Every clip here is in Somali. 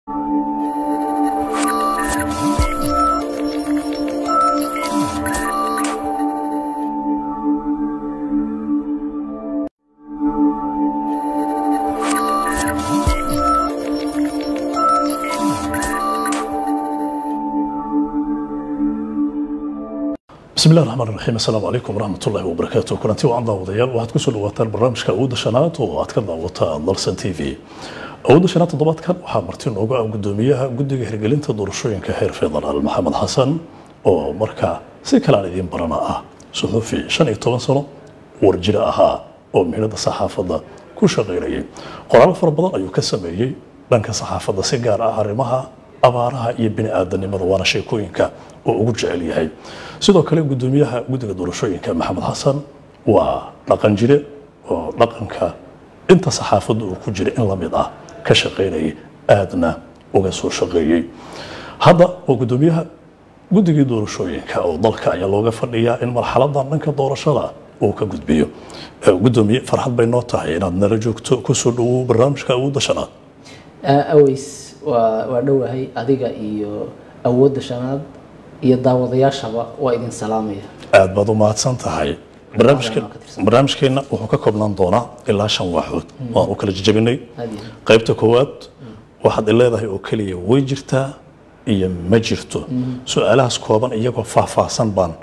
بسم الله الرحمن الرحيم. السلام عليكم ورحمة الله وبركاته. كنتي وعند ضيال واحد كسر وقت البرنامج كأود شنات وأتكلم وقت ضلسن تي في. أود شنات ضبط كان وحمرتين وجا قدوميها قد جهرجلين تدور شوين كهير في ضلال محمد حسن ومركا سكال على دين برناء صحفي شن يتواصلوا ورجلها ومن هذا الصحافة كوش غيري قرار فربضان أيو كسبيي لأنك صحافة سجار أهرمها أبارها يبني آدني مضوانا شيكوينك وأوجع عليها. sidoo kale gudoomiyaha gudiga doorashooyinka maxamed xasan waa dhaqan jire oo dhaqanka inta saxaafadu uu ku jira in la mid ah ka shaqeynay aadna uga soo shaqeeyay hadda oo gudoomiyaha gudiga doorashooyinka oo dalka ayaa looga fadhiyaa in marxaladan dhanka doorashada uu ka gudbiyo gudoomiye farxad bay noo tahay inaad nala joogto ku soo dhawow barnaamijka awoodda shanaad aways waa dhawahay adiga iyo awoodda shanaad iyo daawadayaashaba waa idin salaamaya aad baad u mahadsan tahay barnaamijkeena wuxuu ka koobnaan doonaa ilaa 5 waaxood waan u kala jajabinay qaybta koowaad waxaad leedahay oo kaliya way jirtaa iyo ma jirto su'aalahaas kooban iyagoo faahfaahsan baan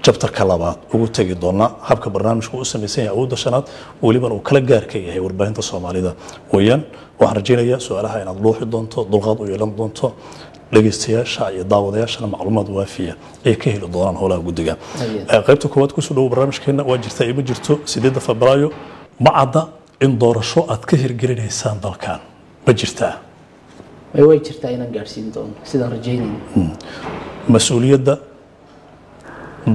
jabtarka labaad ugu tagi doonaa habka barnaamijku u samaysan yahay awoodda shanaad waliba uu kala gaar ka yahay warbaahinta Soomaalida weeyaan waxaan rajaynayaa su'aalaha inaad luuxi doonto dulqaad u yeelan doonto dhageystayaasha iyo daawadayaashana macluumaad waafiya ay ka heli doonaan howlaha gudiga qaybta koowaad ku soo dhaw barnaamijkeena waa jirtaa ima jirto 8 Febraayo ma cadda in doorasho aad ka hirgelinaysaan dalkan ma jirtaa way jirtaa inaan gaarsiin doono sidaan rajaynayno mas'uuliyadda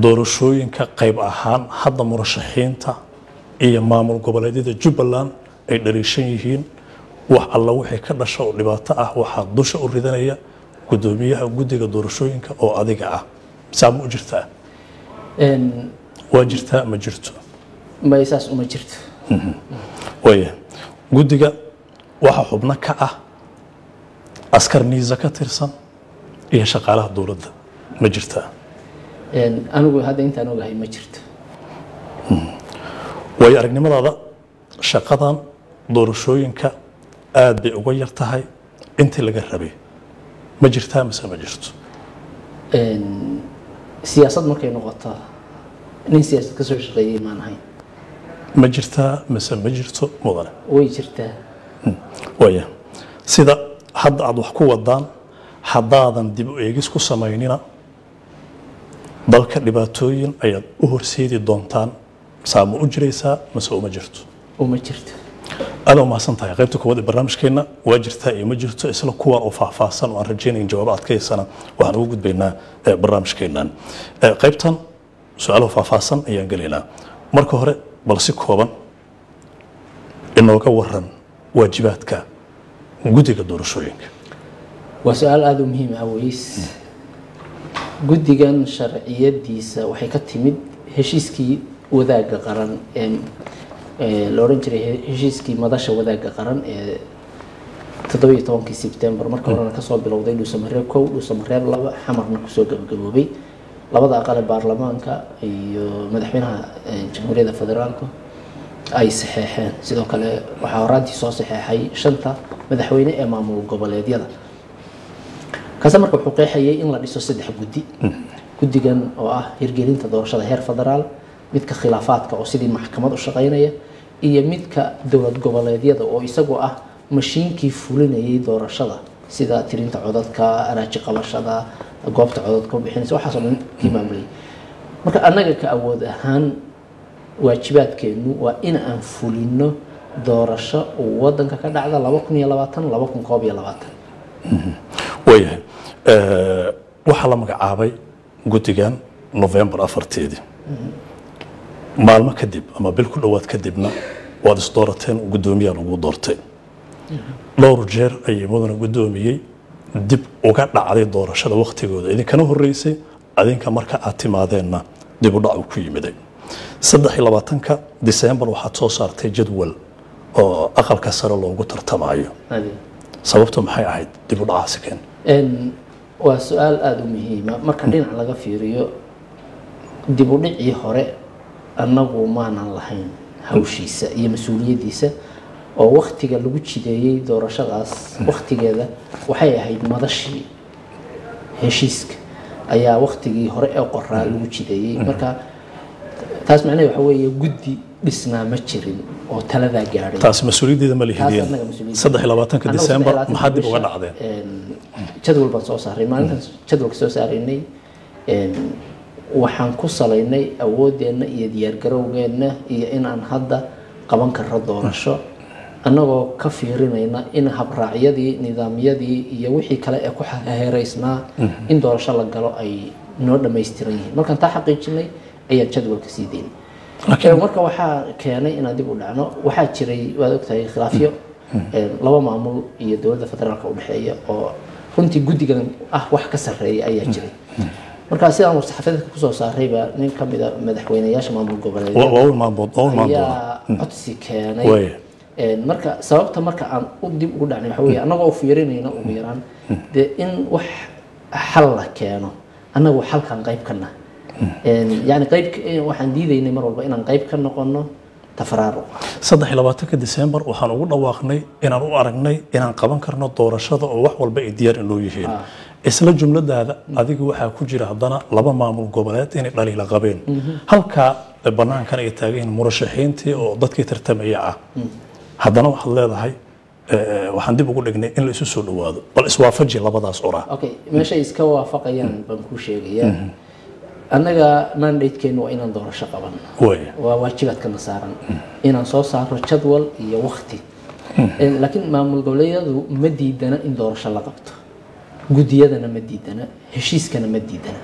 doorashooyinka qayb ahaan hadda murashaxiinta iyo maamul goboleedyada Jubbaland ay dhalishan yihiin wax alla wixii ka dhashay oo dhibaato ah waxa dusha u ridanaya gudoomiyaha gudiga doorashooyinka oo adiga ah saam u jirtaa waa jirtaa ma jirto ma isaas uma jirto waya gudiga waxa xubna ka ah askar niisa ka tirsan iyo shaqaalaha dawladda ma jirtaa anigu hadda intaan ogahay ma jirto way aragnimadaada shaqadan doorashooyinka aad bay uga yar tahay intii laga rabay ma jirtaa mise ma jirto siyaasad markay noqoto nin siyaasad ka soo shaqeeyay maan ahayn ma jirtaa mise ma jirto mudane way jirtaa waya sida hadda aad wax ku wadaan haddaadan dib u eegis ku samaynina dalka dhibaatooyin ayaad u horseedi doontaan saama u jiraysaa mise uma jirto uma jirto أنا ما سنتها قيبت كود البرنامج كنا واجرتها يمجرت إسلا كوان وفعفاصا وأن رجينا جوابات كي سنة وأنا وجود بيننا برنامج كنا قيبتن سؤال وفعفاصا ينقلنا مركو هره بلسك كوبان إنه كورن واجباتك جودك الدور شوينك وسؤال هذا مهم أويس جودكان شرعية ديسا وحكتمد هشيسكي وذاك قرن لورن جري هشيسكي مداشة وذاك قرن 17 سبتمبر marka horena ka soo bilowday Dhuusamareeb 1 Dhuusamareeb 2 xamarna ku soo gabagaboobay labada aqal ee baarlamaanka iyo madaxweynaha jamhuuriyadda federaalka ay saxeexeen sidoo kale waxa horaantii soo saxeexay shanta madaxweyne ee maamul goboleedyada kaas marka wuxuu qeexayay in la dhiso 3 guddi guddigan oo ah hirgelinta doorashada heer federaal midka khilaafaadka oo sidii maxkamad u shaqeynaya iyo midka dawlad goboleedyada oo isagu ah mashiinkii fulinayay doorashada sida tirinta codadka araaji qabashada goobta codadka bixinaysa waxa soo dhan maamulay marka anaga ka awood ahaan waajibaadkeenu waa in aan fulino doorasho oo wadanka ka dhacda 2020 wayahay waxa la magacaabay guddigan November 4 maalmo kadib ama bil ku dhawaad kadibna waad isdoorateen gudoomiyaha lagu doortay dhowr jeer ayay mudane gudoomiyay dib uga dhacday doorashada waqtigooda idinkana horeysay adinka marka aad timaadeenna dib u dhac ku yimiday 23 December waxaad soo saartay jadwal oo aqalka sare loogu tartamayo sababtu maxay ahayd dib u dhacaasi keen waa su-aal aada u muhiima marka dhinac laga fiiriyo dib u dhicii hore annagu maanan lahayn hawshiisa iyo mas-uuliyaddiisa oo waktiga lagu jideeyey doorashadaas waktigeeda waxay ahayd madashii heshiiska ayaa waktigii hore ee qoraa lagu jideeyey marka taas macnaheed waxa weeye guddi dhisnaa ma jirin oo taladaa gaadhay taas mas-uuliyaddeeda ma lihideen 23 December maxaa dib uga dhacdeen jadwal baan soo saaray maalintaas jadwalka soo saaraynay waxaan ku salaynay awoodeenna iyo diyaargarowgeenna iyo inaan hadda qaban karno doorasho annagoo ka fiirinayna in habraacyadii nidaamyadii iyo wixii kale ee ku heeraysnaa in doorasho la galo ay noo dhammaystiran yihiin markaan taa xaqiijinay ayaan jadwalka sii daynay marka waxaa keenay inaan dib u dhacno waxaa jiray waad ogtahay khilaafyo laba maamul iyo dowladda federaalka u dhexeeya oo runtii guddigan ah wax ka sarreeya ayaa jiray marka sidaan saxaafadda ku soo saarayba nin ka mid ah madaxweynayaasha maamul goboleedyada ayaa codsi keenay marka sababta marka aan u dib ugu dhacnay waxa weeye annagoo fiirinayna ugu yaraan dee in wax xal la keeno annagu xalkan qayb ka nahay يعني قيب waxaan diidaynay mar walba inaan qayb ka noqono tafraaruq 23 December waxaan ugu dhawaaqnay inaan u aragnay inaan qaban karno doorashada oo wax walba ay diyaar inoo yihiin isla jumladaada adigu waxa ku jira hadana laba maamul goboleed inay dhaliila qabeen halka banaankan ay taageen murashaxiintii oo dadkii tartamaya ah hadana waxa leedahay waxaan dib ugu dhignay in la isu soo dhawaado bal iswaafaji labadaas oraa okay meesha iska waafaqayaan baan ku sheegayaa annaga mandatekeenu waa inaan doorasho qaban waa waajibaadkana saaran inaan soo saaro jadwal iyo waqti laakiin maamul goboleedyadu ma diidana in doorasho la qabto guddiyadana ma diidana heshiiskana ma diidana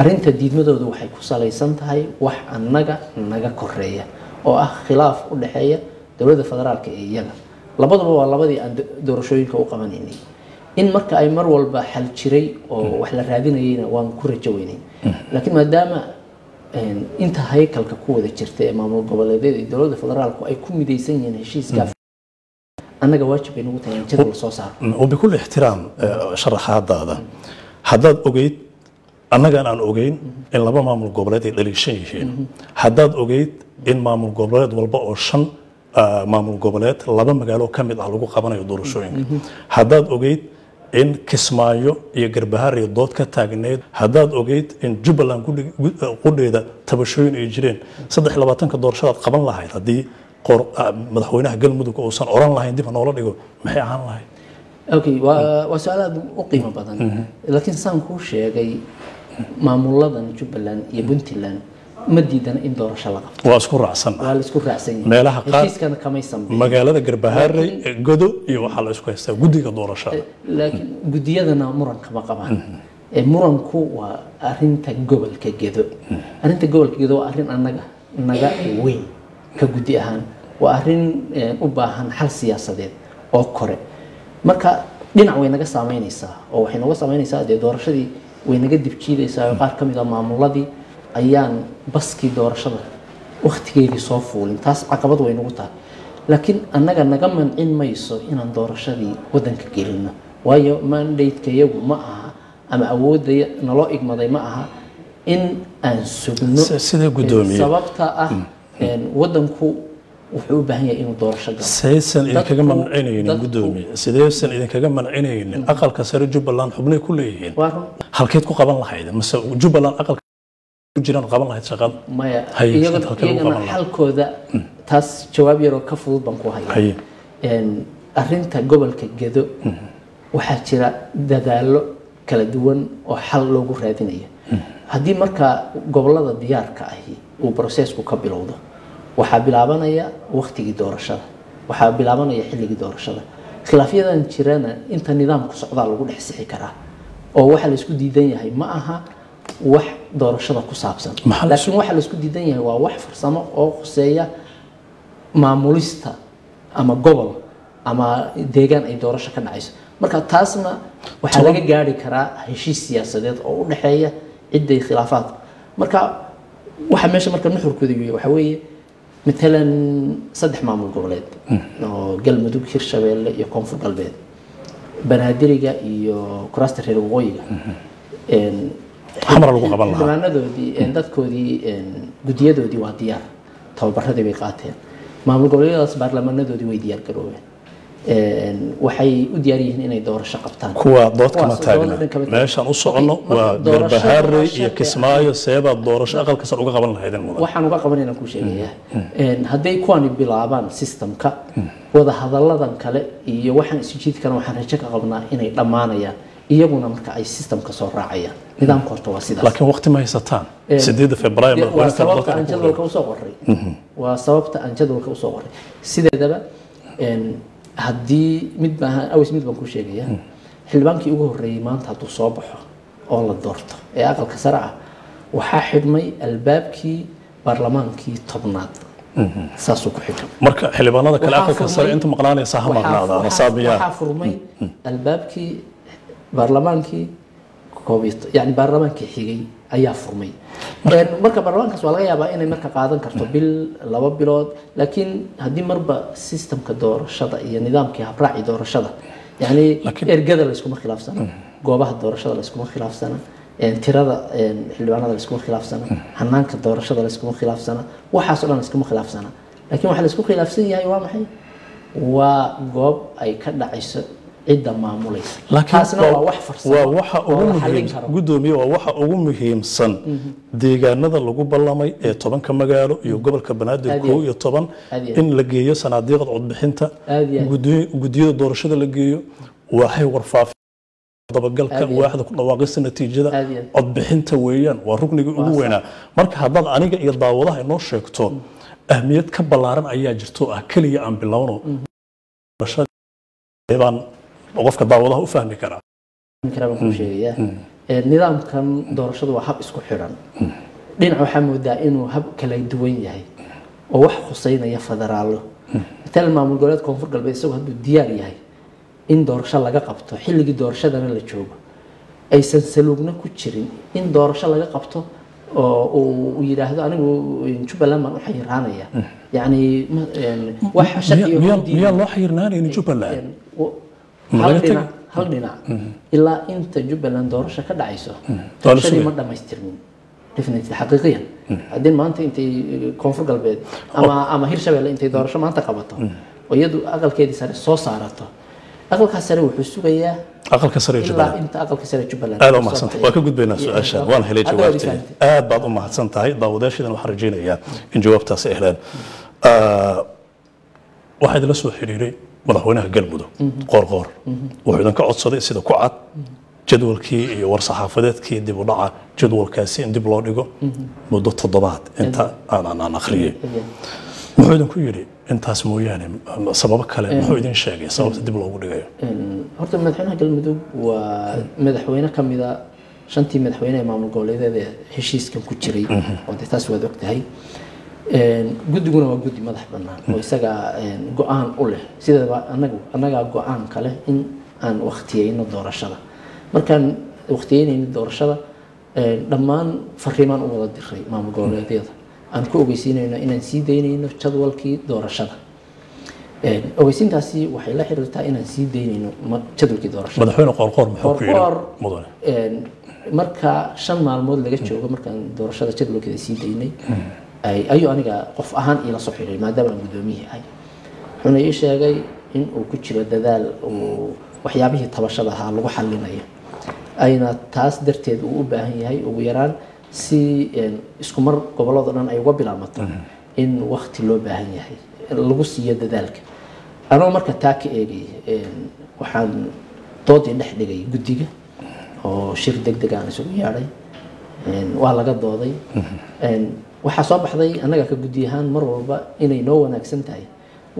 arrinta diidmadoodu waxay ku salaysan tahay wax annaga naga koreeya oo ah khilaaf u dhexeeya dowladda federaalka iyo iyaga labaduba waa labadii aan doorashooyinka u qabanaynay in marka ay mar walba xal jiray oo wax la raadinayayna waan ku rajo weynay laakiin maadaama inta haykalka ku wada jirtay ee maamul goboleedyada iyo dowladda federaalku ay ku midaysan yihiin heshiiska annaga waajib ay nagu tahay in jadwal soo saaro وبكل احترام شرحات هذا haddaad ogeyd annagaan aan ogeyn in laba maamul goboleed ay dhaliishan yihiin haddaad ogeyd in maamul goboleed walba oo 5 maamul goboleed laba magaalo ka mid ah lagu qabanayo doorashooyinka haddaad ogeyd in Kismaayo iyo Garbahaar iyo dood ka taagneed haddaad ogeyd in Jubbaland qudheeda tabashooyin ay jireen 23 doorashada qaban lahayd hadii madaxweynaha galmudug uusan oran lahayn dib noola dhigo maxay ahaan lahayd okay waa su'aalaad u qiimo badan laakiin saan ku sheegay maamuladan Jubbaland iyo Puntland ma diidana in doorasho la qabto waa isku raacsan waa la isku raacsan meelaha qaar heshiiskana kamaysan magaalada Garbahaar godo iyo waxa la isku haystaa guddiga doorashada laakiin guddiyadana muran kama qabaan muranku waa arrinta gobolka Gedo arrinta gobolka Gedo waa arrin annaga naga weyn ka guddi ahaan waa arrin u baahan xal siyaasadeed oo kore marka dhinac way naga saameynaysaa oo waxay naga saameynaysaa doorashadii way naga dibjiidaysaa qaar kamid ah maamuladii ayaan baskii doorashada waqtigeedii soo fuulin taas caqabad way nagu tahay laakiin annaga naga mancin mayso inaan doorashadii wadanka gelino waayo mandate-kayagu ma aha ama awoodda naloo igmaday ma aha in aan sugno sida gudoomiye sababta ah wadanku wuxuu u baahan yahay inuu doorasho galo saysan idinkaga mamnuucinaynin gudoomiye sidaysan idinkaga mancinaynin aqalka sare Jubbaland xubnay ku leeyihiin halkeed ku qaban lahayd mise Jubbaland aqal jiraan qaban lahayd shaqada maya iyagana xalkooda taas jawaab yar oo ka fudud baan ku hayaa arrinta gobolka Gedo waxaa jira dadaallo kala duwan oo xal loogu raadinayo haddii marka gobolada diyaarka ahi uu processku ka bilowdo waxaa bilaabanaya waqtigii doorashada waxaa bilaabanaya xilligii doorashada khilaafyadan jirana inta nidaamku socdaa lagu dhex sixi karaa oo waxa la isku diidan yahay ma aha wax doorashada ku saabsan laakiin waxa la isku diidan yahay waa wax farsamo oo khuseeya maamulista ama gobol ama deegaan ay doorasho ka dhacayso marka taasna waxa laga gaari karaa heshiis siyaasadeed oo u dhaxeeya ciiday khilaafaad marka waxa meesha marka nuxurkooda yahay waxa weeye مثلا صدح معمول قبلات قال مدوك هيرشابيل iyo koonfur galbeed banaadiriga iyo kuraasta reer waqooyiga xamar lagu qaban lahaa xildhibaanadoodii dadkoodii gudiyadoodii waa diyaar tababaradii bay qaateen maamul goboleedyadaas baarlamaanadoodii way diyaar garoobeen waxay u diyaar yihiin inay doorasho qabtaan kuwa dood kama taagna meeshan u socono waa garbahaare iyo kismaayo seeba doorasho aqalka sar uga qaban lahaydeen mudan waxaan uga qabanayna ku sheegayaa hadday kuwani bilaabaan systemka wada hadalladan kale iyo waxaan isu jiidkana waxaan rajo ka qabnaa inay dhammaanayaan iyaguna marka ay systemka soo raacayaan nidaamka horta waa sidaas laakiin waqti ma haysataan 8 Febraayo waa sababta aan jadwalka u soo qoray waa sababta aan jadwalka u soo qoray sideedaba haddii mid baan ku sheegayaa xildhibaankii ugu horreeyay maanta hadduu soo baxo oo la doorto ee aqalka sare ah waxaa xidhmay albaabkii baarlamaankii tobnaad saasuu ku xidhmay marka xildhibaanada kale aqalka sare inta maqnaanaysa ha maqnaadaan waxaa furmay albaabkii baarlamaankii yani baarlamaankii xigay ayaa furmay marka baarlamaankaas waa laga yaabaa inay marka qaadan karto bil 2 bilood laakiin haddii marba systemka doorashada iyo nidaamkii habraaci doorashada yani ergada la isku khilaafsana goobaha doorashada la isku khilaafsana tirada xildhibaanada la isku khilaafsana hanaanka doorashada la isku khilaafsana waxaas oo dhan la isku khilaafsana laakiin waxa la isku khilaafsan yahay waa maxay waa goob ay ka dhacayso عدة معمولية لكن ووحى أغمهم قدومي ووحى أغمهم صن ديجانا ذا لجوب الله ماي طبعا كما قالوا يقبل كبنات الكو طبعا إن لقيه صناديق عد بحنتا قديو دورشة لقيه وحي ورفاف طبقل كان واحد كل واقص النتيجة عد بحنتا ويان والركن يقولونا مرك هذا أنا يضع والله إنه شيكتو أهمية كبلارن أيها جرتو أكلي عن بلونه رشاد طبعا وقفك دعوة وفهمي كرا كلام كوشية النظام كان دورشة وحب اسكو حرام دين محمد دا إنه هب كلا يدوين يهي ووح خصينا يفدر على مثل ما مقولات كونفور قلبي يسوي هذا الديار يهي إن دورشة لقى قبته حل جد دورشة ده اللي تشوفه أي سنسلوجنا كتيرين إن دورشة لقى قبته ويراه هذا أنا نشوف لما نحير هنا يعني وح شكل يا الله حيرنا نشوف لنا هل دينا إلا أنت جبلان دورشة كذا عيسى دورشة مرة ما يسترمين دفنت حقيقيا بعدين ما أنت كونفور قلبي أما هيرشبيل أنت دورشة ما أنت قبضته ويدو أقل كذي صار صو صارته أقل كسر وحسوا بيا أقل كسر جبلان إلا أنت أقل كسر جبلان أهلا وما حسنت وكجود بين السؤال شان وأنا هلي جوابتي بعض ما حسنت هاي ضاوداش إذا محرجين إياه إن جوابتها سهلا واحد لسه حريري madaxweynaha galmudug qoorqoor wuxuu idan ka codsaday sida ku cad jadwalkii iyo war-saxaafadeedkii dib u dhaca jadwalkaasi in dib loo dhigo muddo 7 inta aan akhriyay wuxuu idan ku yiri intaas mooyaane sababo kale wuxuu idan sheegay sababta dib loogu dhigayo horta madaxweynaha galmudug waa madaxweyne kamida shantii madaxweyne ee maamul goboleedyada heshiiskan ku jiray oo taas wada ogtahay guddiguna waa guddi madax bannaan oo isaga go'aan u leh sidaba anaga go'aan kale in aan waqtiyeyno doorashada markaan waqtiyeynayno doorashada dhammaan fariimaan u wada diray maamul goboleedyada aan ku ogeysiinayno inaan sii daynayno jadwalkii doorashada ogeysiintaasi waxay la xiriirtaa inaan sii daynayno jadwalkii doorashada madaxweyne qoorqoor muxuu ku yiri mudane marka 5 maalmood laga joogo markaan doorashada jadwalkeeda sii daynay ayuu aniga qof ahaan ila soo xiray maadaama aan gudoomiye ahay wuxuuna ii sheegay in uu ku jiro dadaal oo waxyaabihii tabashada ahaa lagu xallinayo ayna taas darteed uu u baahan yahay ugu yaraan si isku mar gobolada dhan ay uga bilaamato in waqti loo baahan yahay lagu siiyo dadaalka anoo marka taa ka eegay waxaan doodii dhex dhigay guddiga oo shir degdeg aan isugu yeedhay waa laga dooday waxaa soo baxday annaga ka guddi ahaan mar walba inay noo wanaagsan tahay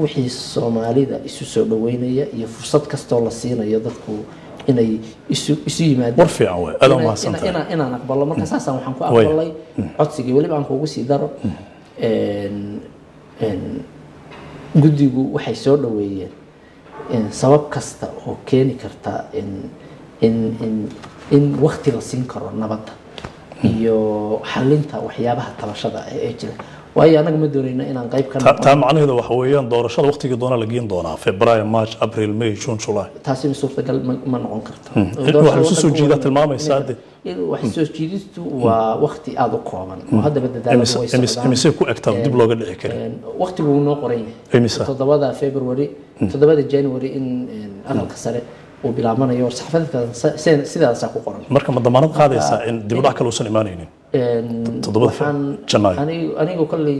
wixii Soomaalida isu soo dhaweynaya iyo fursad kasta oo la siinayo dadku inay isu yimaadaan war fiican way aad ma santahay inaan aqbalo marka saasaan waxaan ku aqbalay codsigii waliba aan kuugu sii daro guddigu waxay soo dhaweeyeen sabab kasta oo keeni karta in waqti la siin karo nabadda iyo xalinta waxyaabaha tabashada ee jira waayo anaga ma doonayna inaan qayb ka taa macnaheedu waxa weeyaan doorashada waqtigii doona la geen doonaa February March April May June July taasi suurtagal ma noqon karto waxa soo jeeda tilmaamaysaa wax soo jeedistu waa waqti aad u kooban oo hadda badalada way imise ku egtaa dib looga dhici karin waqtigu noo qoran yahay 7 February 7 January in aqalka sare oo bilaabanayo saxaafadka sidaas ku qoran marka ma damaanad qaadaysaa in dib u dhac kale uusan imaanaynin 7 Janaayo anigu kallay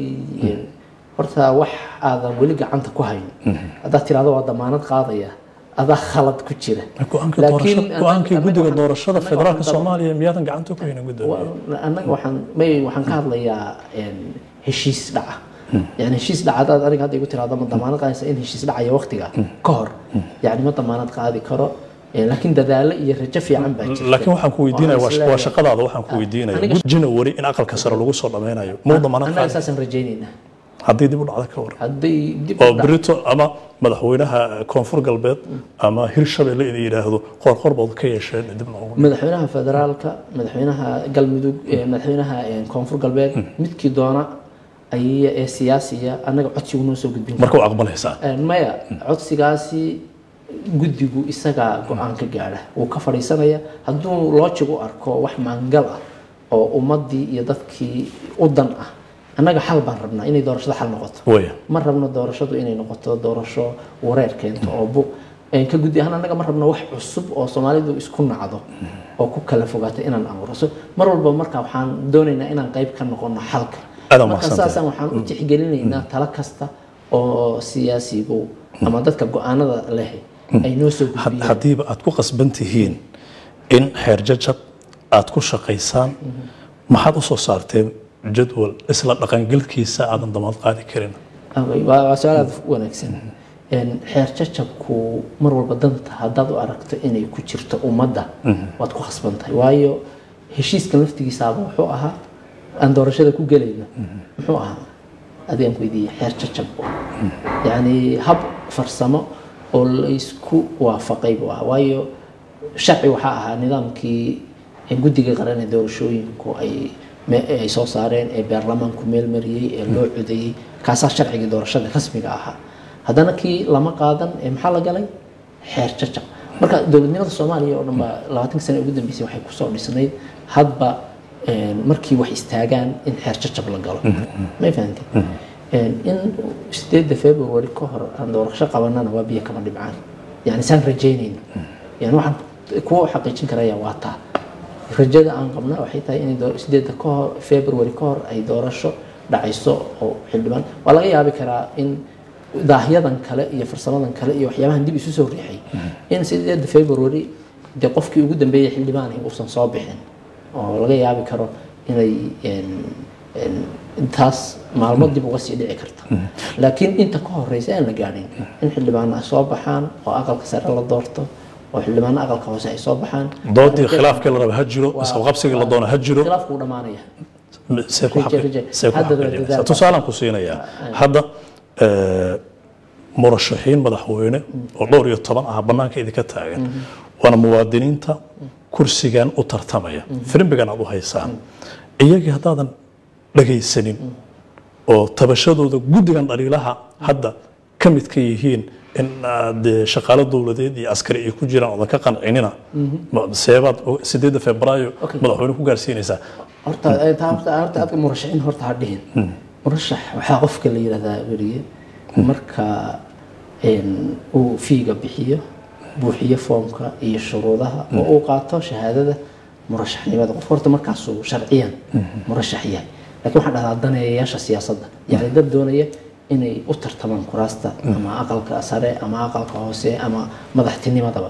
horta wax aadan weli gacanta ku hayn hadda tiraado waa damaanad qaadaya adaa khalad ku jira laakiin go'aankii guddiga doorashada federaalka Soomaaliya miyaadan gacanta ku haynin guddiga annaga waxaan ka hadlayaa heshiis dhaca يعني هشيس دعادات أنا قاعد يقول ترى هذا من ضمانات قاعد يسأل هشيس دعاية وقتها كهر يعني ما ضمانات قاعد يكره لكن ده يرجع في عم باجي لكن waxaan ku weydiinay waa shaqadaada waxaan ku weydiinay January in aqalka sare lagu soo dhameynayo ma ضمانات أنا أساسا رجينا haddii dib u dhacdo ka war haddii dib oo Brito ama madaxweynaha koonfur galbeed ama Hirshabelle ay yiraahdo qorqorbood ka yeesheen dib loogu madaxweynaha federaalka madaxweynaha galmudug madaxweynaha koonfur galbeed midkii doona أي سياسية أنا عطسي ونوسو قد بين مركو أقبل حسان مايا عطسي قاسي قد يقو إساقا قوانك قاله وكفر إساقيا هدو لوچيقو أركو وح مانقلا أو أمدي يدفكي أدنع أنا حال بان ربنا إني دورش ده حال نقط مرة ربنا دورشة إني نقط دورشة ورير كنت أو بو إن كجودي أنا مرة ربنا وح عصب أو صومالي دو إسكون عضو أو كوكلا فوقات إن الأمر مرة بمركب وحان دونينا إن قيب كان نقولنا حلقة أساساً waxaan u tixgelinaynaa tala kasta oo siyaasigu ama dadka go'aanada leh ay noo soo gudbiyaan hadii aad ku qasban tihiin in xeer jajab aad ku shaqeysaan maxaad u soo saarteen jadwal isla dhaqangalkiisa aadan damaad qaadi karin waa su'aal wanaagsan xeer jajabku mar walba danta haddaad u aragto inay ku jirto ummadda waad ku khasban tahay waayo heshiiska laftigiisa wuxuu ahaa أن دورشة كو جلينا محوها أدي أنكو يدي حير تشبو يعني هب فرسمة أو يسكو وافقي بوها وايو شرعي وحاها نظام كي جودي قرن دورشوين كو أي صارين أي برلمان كمل مريء اللوع عدي كاسا شرعي دورشة رسمي قاها هذا نكي لما قادن محل جلي حير تشب مركا دولة الصومالية ولما لواتين سنة قدام بيسي وحي كوسو بسنين هذا markii wax istaagaan in xeer jajab la galo ma fahanti in 8 February ka hor aan doorasho qabanana waa biyo kama dhibcaan yani san rajaynayna yani waxaan ku xaqiijin karaya waa taa rajada aan qabna waxay tahay in 8 February ka hor ay doorasho dhacayso oo xildhibaan waa laga yaabi karaa in daahiyadan kale iyo farsamadan kale iyo waxyaabahan dib isu soo riixay in 8 February de qofkii ugu dambeeyay xildhibaan uusan soo bixin oo laga yaabi karo inay intaas maalmo dib uga sii dhici karto laakiin inta ka horeysa aan la gaarin in xildhibaano soo baxaan oo aqalka sare la doorto oo xildhibaano aqalka hoose ay soo baxaan doodii khilaafka la rabo hajiro isla qabsiga la doono hajiro khilaafku dhamaanaya tusaalan ku siinaya hadda murashaxiin madaxweyne oo dhowr iyo 10 ah banaanka idinka taagan wana muwaadiniinta kursigan u tartamaya firimbigan aad u haysaan iyagii haddaadan dhagaysanin oo tabashadooda guddigan dhaliilaha hadda ka mid ka yihiin in shaqaale dawladeed iyo askari ay ku jiraan oo ka qancinina seebaad 8 Febraayo madaxweyne ku gaarsiinaysaa horta aad murashaxiin horta hadhiin murashax waxa qofka la yiraahdaa wariye marka uu fiiga bixiyo buuxiyo foomka iyo shuruudaha oo uu qaato shahaadada murashaxnimada qof horta markaas uu sharciyan murashax yahay laakiin waxa dhahdaa daneeyaasha siyaasadda yani dad doonaya inay u tartamaan kuraasta ama aqalka sare ama aqalka hoose ama madaxtinimadaba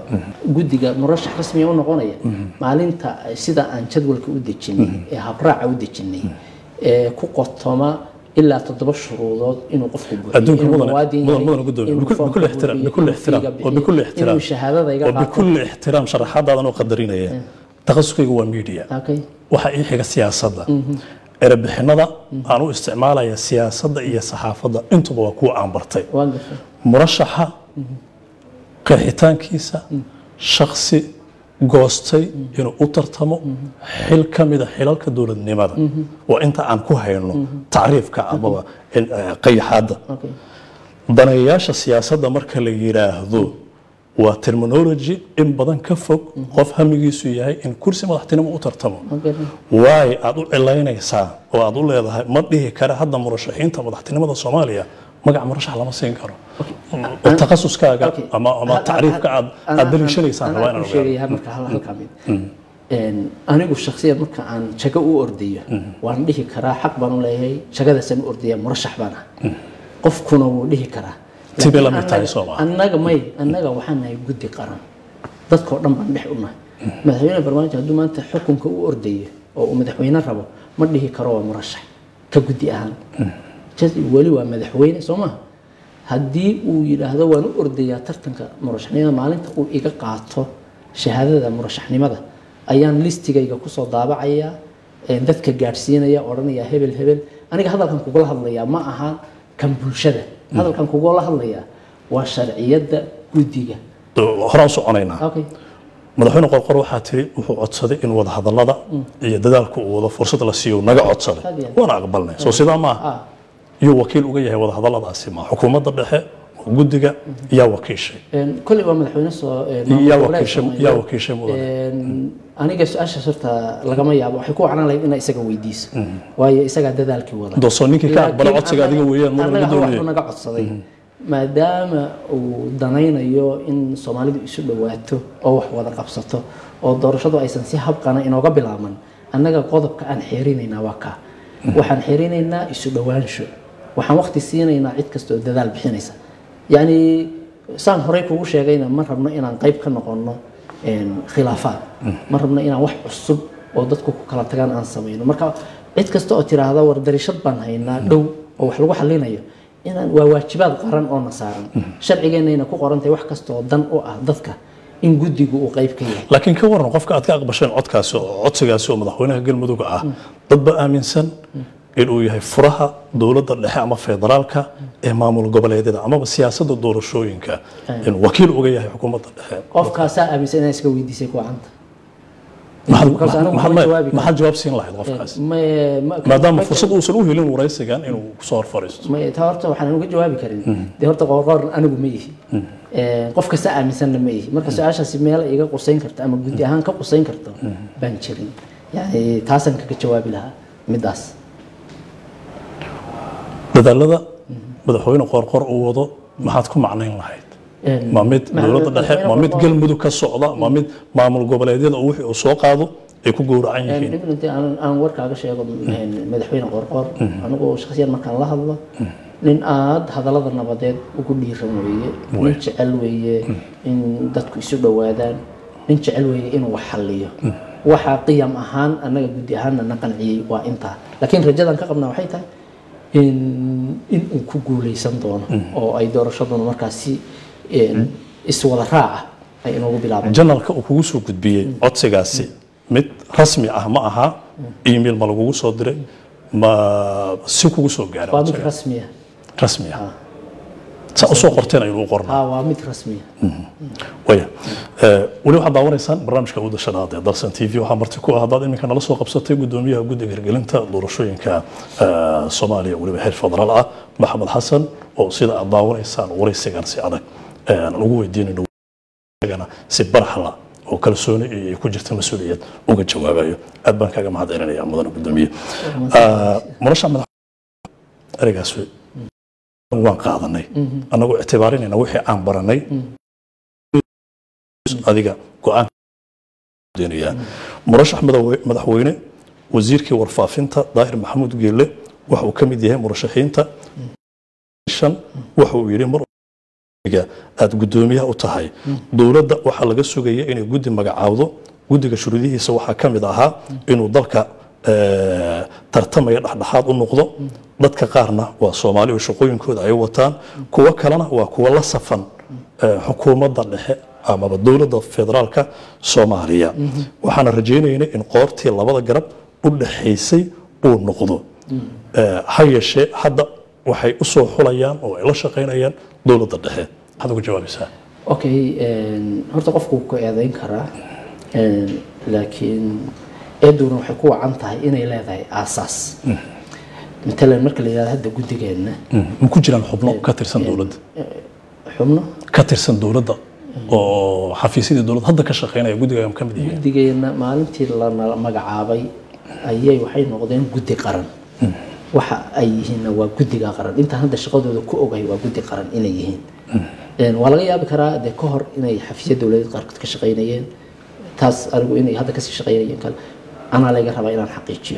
guddiga murashax rasmi ah oo noqonaya maalinta sida aan jadwalka u dejinay ee habraaca u dejinay ee ku qotoma إلا تضرب شروط إنه قفل بكل احترام وبكل احترام شرحات هذا نقدرين إياه تخصصي هو ميديا وحقيقة السياسة ربحنا أنا استعمالها السياسة هي الصحافة أنتم بوكو عن برتي مرشحة قحيتان كيسة شخصي goostay inuu u tartamo xil ka mid ah xilalka dowladnimada waa inta aan ku hayno tacriifka amaba qayaxaadda daneeyaasha siyaasadda marka la yiraahdo waa terminology in badan ka fog qof hamigiisu yahay in kursi madaxtinimo u tartamo waay aad u cilaynaysaa oo aad u leedahay ma dhihi kara hadda murashaxiinta madaxtinimada Soomaaliya magac murashax lama siin karo takhasuskaaga ama tacriifka aad daliishanaysaa waa inaan sheegayaa marka halka mid anigu shakhsiyan marka aan jago u ordayo waan dhihi karaa xaq baan u leeyahay jagadaasaan u ordaya murashax baan ah qofkuna wuu dhihi karaa tibe la mid tahay Soomaaliya annaga waxaan nahay guddi qaran dadkoo dhan baan dhex u nahay madaxweyne barnaamijka hadduu maanta xukunka u ordayo oo uu madaxweyne rabo ma dhihi karo waa murashax ka guddi ahaan wali waa madaxweyne Soomaaliya haddii uu yiraahdo waan u ordayaa tartanka murashaxnimada maalinta uu iga qaato shahaadada murashaxnimada ayaan listigayga ku soo daabacaya dadka gaarsiinaya oranaya hebel aniga hadalkan kugula hadlayaa ma aha kan bulshada hadalkan kugula hadlayaa waa sharciyada guddiga horaan soconaynaa madaxweyne qorqor waxaa tiri wuxuu codsaday in wada hadallada iyo dadaalku uu wada fursad la siiyo naga codsaday waana aqbalnay soo sidaa ma iyo wakiil uga yahay wada hadalladaasi ma xukuumadda dhexe guddiga yaa wakiishay kulli waa madaxweyne soo yaa wakiishay mudan aniga su'aasha sarta lagama yaabo waxay ku wacnaan lahayd in isaga weydiiso waayo isaga dadaalkii wada doosoo ninkii ka aqbala codsiga adiga weeyaan mudan wuxuu naga codsaday maadaama uu danaynayo in Soomaalidu isu dhawaato oo wax wada qabsato oo doorashadu aysan si habqana inooga bilaaban annaga qodobka aan xeerinaynaa waa ka waxaan xeerinaynaa isu dhawaansho waxaan waqti siinaynaa cid kasta oo dadaal bixinaysa yani saan horey kugu sheegayna ma rabno inaan qayb ka noqono khilaafaad ma rabno inaan wax cusub oo dadku ku kala tagaan aan sameeyno marka cid kasta oo tiraahdo war darishad baan haynaa dhow oo wax lagu xalinayo inaan waa waajibaad qaran oo nasaaran sharcigeennayna ku qorantay wax kasta oo dan u ah dadka in guddigu uu qayb ka yahay laakiin ka waran qofka aad ka aqbasheen codsigaasi oo madaxweynaha galmudug ah dad ba aaminsan inuu yahay furaha dowladda dhexe ama federaalka ee maamul goboleedyada ama siyaasadda doorashooyinka in wakiil uga yahay xukuumadda dhexe qofkaas aaminsan inay iska weydiisay ku canta maxaad jawaab siin lahayd qofkaas maadaama fursad uusan u helin waraysigan inuu kusoo horfariisto horta waxaan uga jawaabi karin dee horta qoor anigu ma ihi qof kasta aaminsanna ma ihi marka su-aashaasi meel iga qusayn karta ama guddi ahaan ka qusayn karto baan jirin yani taasaan kaga jawaabi lahaa midaas dadaalada madaxweyne qorqor uu wado maxaad ku macnayn lahayd ma mid dowladda dhexe ma mid galmudug ka socda ma mid maamul goboleedyada oo wixii uu soo qaado ay ku gowracan yihiin aan warkaaga sheego madaxweyne qorqor anigu shakhsiyan markaan la hadlo nin aad hadallada nabadeed ugu dhiiran weeye nin jecel weeye in dadku isu dhowaadaan nin jecel weeye inuu wax xalliyo waxa qiyam ahaan annaga guddi ahaanna na qanciyey waa intaa laakiin rajadan ka qabnaa waxay tahay in uu ku guuleysan doono oo ay doorashaduna markaasi iswada raaca ay inoogu bilaabaan janalka uu kugu soo gudbiyey codsigaasi mid rasmi ah ma aha email ma lagugu soo diray ma si kugu soo gaaray waa mid rasmi ah sa u soo qorteen ayuu qornaa waa mid rasmi waya wali waxaad daawanaysaan barnaamijka Awooda Shanaad ee Dalsan TV waxaa marti ku ah dad iminka nala soo qabsatay gudoomiyaha guddiga hirgelinta doorashooyinka Soomaaliya waliba heer federaal ah Maxamed Xasan oo sida aad daawanaysaan waraysigan si adag ugu weydiinayno si barxala oo kalsooni ay ku jirta mas'uuliyad uga jawaabayo aad baan kaga mahadcelinayaa mudan gudoomiye murashax madax arigaas waan qaadanay anagoo ictibaarinayna wixii aan baranay adiga go'aan deenaya murashax madaxweyne wasiirkii warfaafinta Daahir Maxamuud Geelle waxa uu ka mid yahay murashaxiinta waxa uu yiri mar aad gudoomiyaha u tahay dowladda waxa laga sugayay inay guddi magacaawdo guddiga shuruudihiisa waxa ka mid ahaa inuu dalka tartamaya dhaxdhaxaad u noqdo dadka qaarna waa Soomaali oo shaqooyinkooda ay wataan kuwa kalena waa kuwa la safan xukuumadda dhexe ama dowladda federaalka Soomaaliya waxaan rajaynaynaa in qoortii labada garab u dhaxaysay uu noqdo hay'ashe hadda waxay u soo xulayaan oo ay la shaqeynayaan dowladda dhexe hada ku jawaabaysaa okay horta qofku ku eedayn karaa laakiin eeduna waxay ku wacan tahay inay leedahay aasaas مثلا marka la yiraahdo hadda gudigeena ma ku jiraan xubno ka tirsan dawladda xubno ka tirsan dawladda oo xafiisyada dawladda hadda ka shaqeynaya gudiga ka mid yihiin gudigeena maalintii la magacaabay ayay waxay noqdeen gudi qaran waxa ay yihiin waa gudiga qaran inta hadda shaqadooda ku ogay waa gudi qaran inay yihiin waa laga yaabi karaa de ka hor inay xafiisyada dawladda qaarkood ka shaqeynayeen taas arigu inay hadda ka sii shaqeynayeen kale أنا لا يقرب إلى الحقيقة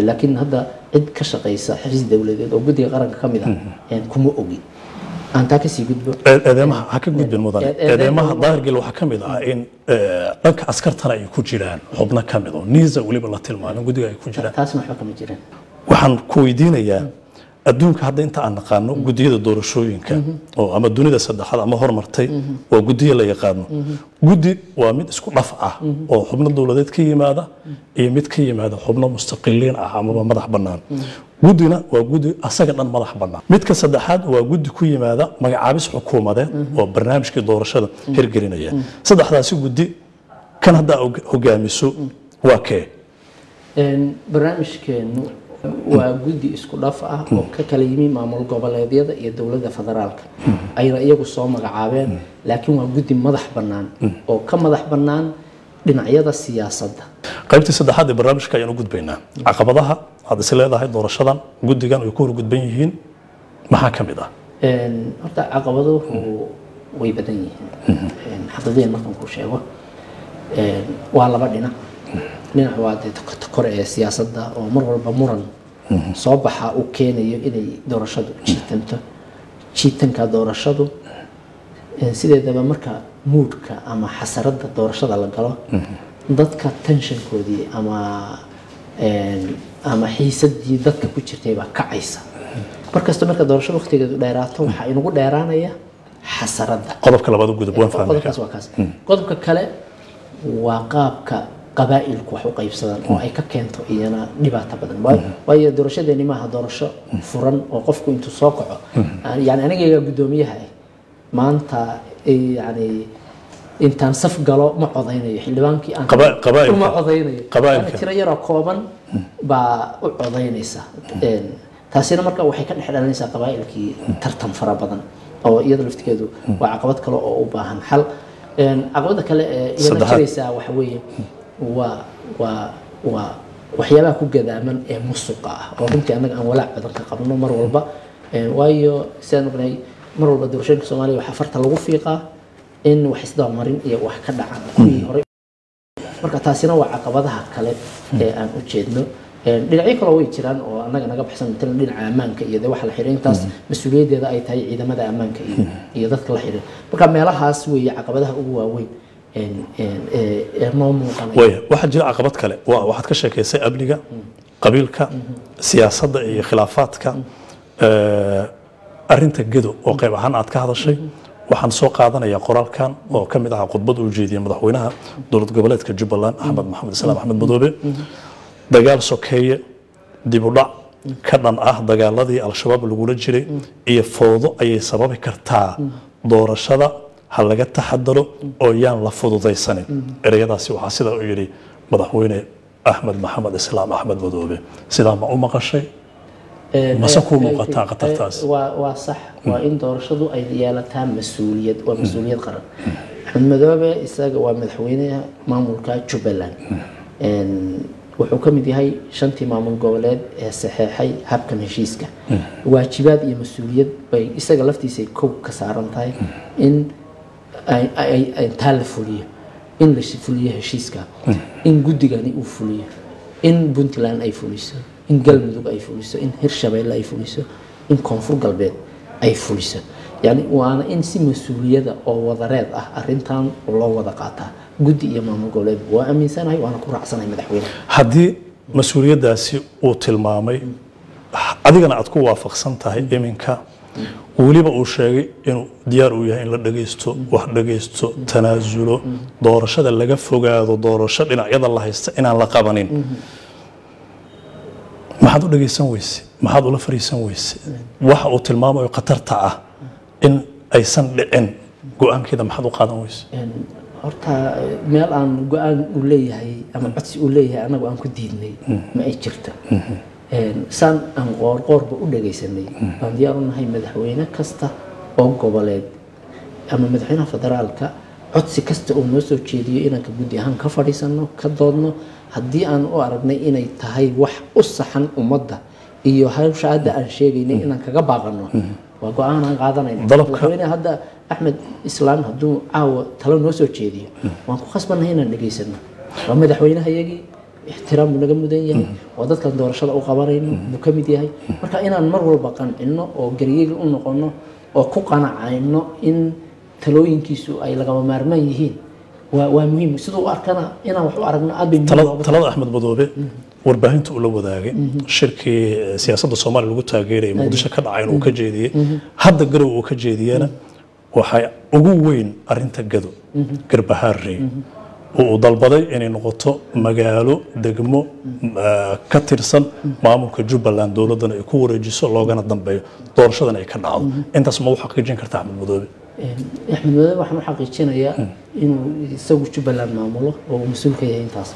لكن هذا عد كشقيس حفيز دولة أو بدي قرن كمية يعني كم أوجي أنت كسي جد هذا ما حكى جد بالموضوع هذا ما ظاهر قالوا حكمي إن أنك عسكر ترى يكون جيران حبنا كمية نيزة ولي بالله تلمان ودي يكون جيران تاسمح حكم جيران وحن كويدين يا adduunka hadda inta aan naqaano gudiyada doorashooyinka oo ama dunida saddexaad ama hormartay oo gudiyo la yaqaano gudi waa mid isku dhaf ah oo xubno dawladeed ka yimaada iyo mid ka yimaada xubno mustaqiliin ah ama madax bannaan gudina waa gudi asaga dhan madax bannaan midka saddexaad waa gudi ku yimaada magacaabis xukuumadeed oo barnaamijka doorashada hirgelinaya saddexdaasi gudi kan hadda hogaamiso waa kee barnaamijkeenu waa gudi isku dhaf ah oo ka kala yimi maamul goboleedyada iyo dawladda federaalka ayna iyagu soo magacaabeen laakiin waa gudi madax bannaan oo ka madax bannaan dhinacyada siyaasadda qaybta saddexaad ee barnaamijka ayaan u gudbaynaa caqabadaha aad is leedahay doorashadan gudigan ay ku hor gudban yihiin maxaa ka mid ah horta caqabaduhu way badan yihiin xaqiiqatan markaan ku sheego waa laba dhinac dhinac waa kore ee siyaasadda oo mar walba muran soo baxa uu keenayo inay doorashadu jiitanka doorashadu sideedaba marka moodka ama xasaradda doorashada la galo dadka tensionkoodii ama xiisadii dadka ku jirtay baa kacaysa markasta marka doorashada waqtigeedu dheeraato waxaa inagu dheeraanaya xasaradda qodobka labaad u gudub waan fahmay qodobka kale waa qaabka qabaa'ilku wax u qaybsadaan oo ay ka keento iyana dhibaato badan waayo doorashadeeni maaha doorasho furan oo qofku intuu soo kaco yani aniga gudoomiyaha maanta yani intaan saf galo ma codaynayo xildhibaankii aan ma codaynayo qabaa'ilka tiro yar oo kooban baa u codaynaysa taasina marka waxay ka dhex dhalanaysaa qabaa'ilkii tartan fara badan oo iyada laftigeedu waa caqabad kale oo u baahan xal caqabada kale ee iyada jiraysa waxa weeye waxyaabaha ku gadaaman ee musuqa ah oo runtii annaga aan walaac badan ka qabno mar walba waayo sidaan ognay mar walba doorashooyinka soomaaliya waxaa farta lagu fiiqaa in wax isdabamarin iyo wax ka dhacaan kuwii hore marka taasina waa caqabadaha kale ee aan u jeedno dhinacyo kale way jiraan oo annaga naga baxsan matalan dhinaca ammaanka iyo de waxa la xiriir intaas mas-uuliyaddeeda ay tahay ciidamada ammaanka iyo dadka la xiriir marka meelahaas weeye caqabadaha ugu waaweyn waxaa jira caqabad kale waxaad ka sheekaysay amniga qabiilka siyaasadda iyo khilaafaadka arinta gedo oo qayb ahaan aad ka hadashay waxaan soo qaadanayaa qoraalkan oo ka mid ahaa khudbad uu jeediyay madaxweynaha dowlad goboleedka Jubbaland Axmed Maxamed Islaam Axmed Madoobe dagaal sokeeye dib u dhac ka dhan ah dagaaladii al-shabaab lagula jiray iyo foodo ayay sababi kartaa doorashada hal laga taxadaro oo yaan la fududaysanin ereyadaasi waxaa sida uu yiri madaxweyne Axmed Maxamed Islaam Axmed Madoobe sidaa ma u maqashay mase ku muuqataa qatartaas waa sax waa in doorashadu ay yeelataa mas'uuliyad waa mas'uuliyad qaran Axmed Madoobe isaga waa madaxweynaha maamulka Jubbaland wuxuu ka mid yahay shantii maamul goboleed ee saxeexay habkan heshiiska waajibaad iyo mas'uuliyad bay isaga laftiisa kow ka saaran tahay in ay taal fuliyo in la fuliyo heshiiska in gudigani uu fuliyo in Puntland ay fuliso in galmudug ay fuliso in Hirshabeelle ay fuliso in koonfur galbeed ay fuliso yani waana in si mas'uuliyada oo wadareed ah arintan loo wada qaataa gudi iyo maamul goboleed waa aaminsanahay waana ku raacsanahay madaxweynaha haddii mas'uuliyadaasi uu tilmaamay adigana aad ku waafaqsan tahay iminka waliba uu sheegay inuu diyaar u yahay in la dhageysto wax dhageysto tanaasulo doorashada laga fogaado doorasho dhinacyada la haysta inaan la qabanin maxaad u dhageysan weyse maxaad ula fariisan weyse waxa uu tilmaamayo qatarta ah in aysan dhicin go'aankeeda maxaad u qaadan weyse horta meel aan go'aan u leeyahay ama codsi u leeyahay anagu aan ku diidnay ma ay jirto saan aan qoorba u dhageysanay baan diyaar u nahay madaxweyne kasta oo goboleed ama madaxweynaha federaalka codsi kasta oo noo soo jeediyo inaan ka guddi ahaan ka fadhiisano ka doodno haddii aan u aragnay inay tahay wax u saxan ummadda iyo hawsha hadda aan sheegaynay inaan kaga baaqano waa go'aan aan qaadanayna madaxweynaha hadda Axmed Islaan hadduu caawa talo noo soo jeediyo waan ku khasbanahay inaan dhageysano waa madaxweynahayagii ixtiraam naga mudan yahay oo dadkan doorashada u qabanayno buu ka mid yahay marka inaan mar walba qancino oo gariyeyga u noqono oo ku qanacayno in talooyinkiisu ay lagama maarmaan yihiin waa muhiim sidoo u arkana inaan wax u aragno aad bay talada Axmed Madoobe warbaahinta uu la wadaagay shirkii siyaasadda Soomaaliya lagu taageeray Muqdisho ka dhacay inuu ka jeediyay hadda garow uu ka jeediyana waxay ugu weyn arinta gado Garbaharey oo dalbaday inay noqoto magaalo degmo ka tirsan maamulka Jubbaland dowladana ay ku wareejiso loogana dambeeyo doorashadan ay ka dhacdo intaas ma waxa xaqiijin kartaa Axmed Madoobe Axmed Madoobe waxaan xaqiijinayaa inuu isagu Jubbaland maamulo oo mas'uul ka yahay intaas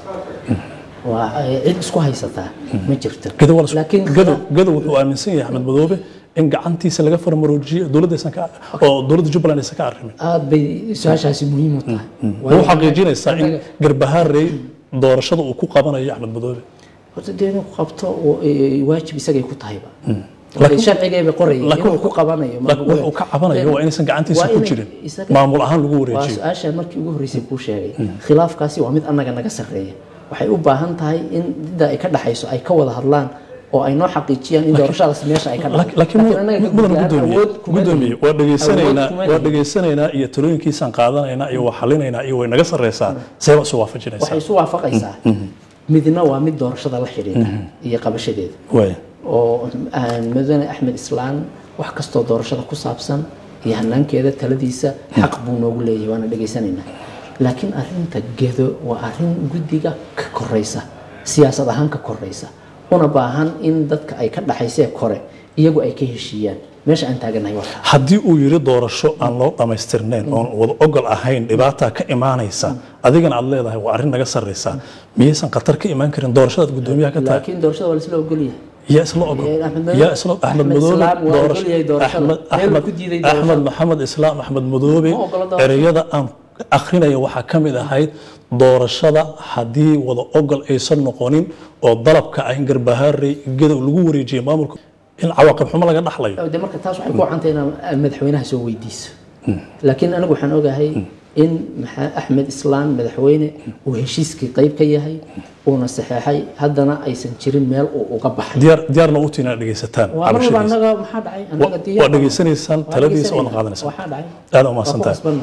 waa cid isku haysataa ma jirto laakiin gado wuxuu aaminsan yahay Axmed Madoobe in gacantiisa laga farmaroojiyo dowladaysan ka oo dowladda Jubbaland aysan ka arrimin aad bay su'aashaasi muhiim u tahay wuxuu xaqiijinaysaa in Garbaharey doorashada uu ku qabanayo Axmed Madoobe horta inuu ku qabto waajib isagay ku tahayba laakiin sharcigeeba qorayay inuu ku qabanayo wuxuu ka cabanayo waa inaysan gacantiisa ku jirin maamul ahaan lagu wareejiyo su'aasha markii ugu horeysay ku sheegay khilaafkaasi waa mid annaga naga sareeya waxay u baahan tahay in dida ay ka dhaxayso ay ka wada hadlaan oo ay noo xaqiijiyaan in doorashadaas meesha ay ka dhacdo laakiin gudoomiye waa dhageysanayna iyo talooyinkiisan qaadanayna iyo wax xalinayna iyo way naga sareysaa sabab soo waafajinaysa waxay soo waafaqaysaa midna waa mid doorashada la xiriirta iyo qabashadeeda oo madaxweyne Axmed Islaan wax kasto doorashada ku saabsan iyo hanaankeeda taladiisa xaq buu noogu leeyahay waana dhageysanayna laakiin arinta gedo waa arin guddiga ka koreysa siyaasad ahaan ka koreysa una baahan in dadka ay ka dhaxaysay kore iyagu ay ka heshiiyaan meesha aan taaganahay waxa hadii uu yiri doorasho aan loo dhameystirnayn oo wada ogol ahayn dhibaato ka imaanaysa adigana aad leedahay waa arin naga sareysa miyaysan qatar ka imaan karin doorashada gudoomiyaha ka tahay laakiin doorashada waa la isla ogol yahay يا اسلام أحمد مذوبي أحمد محمد إسلام أحمد مذوبي رياضة أم أخينا يوحى كم إذا هاي دور الشضع حدي وضع أقل أيسر نقونين وضرب كأين Garbaharey جد الجوري جي مامورك إن عواقب حملة قد نحلي. ده مركز تاسو حيكون عندنا مدحوينها سوي ديس. لكن أنا بحن أوجه هاي إن أحمد إسلام مدحوينه وهشيسك قريب كيهاي ونصحيحي هذانا أي سنتشرين ميل وقبح. ديار نوتينا نجيستان. وأنا أنا محد عين أنا قديا. ونجيسني سان تلبيس وأنا قاعدين سان. واحد عين. هذا ما سنتان.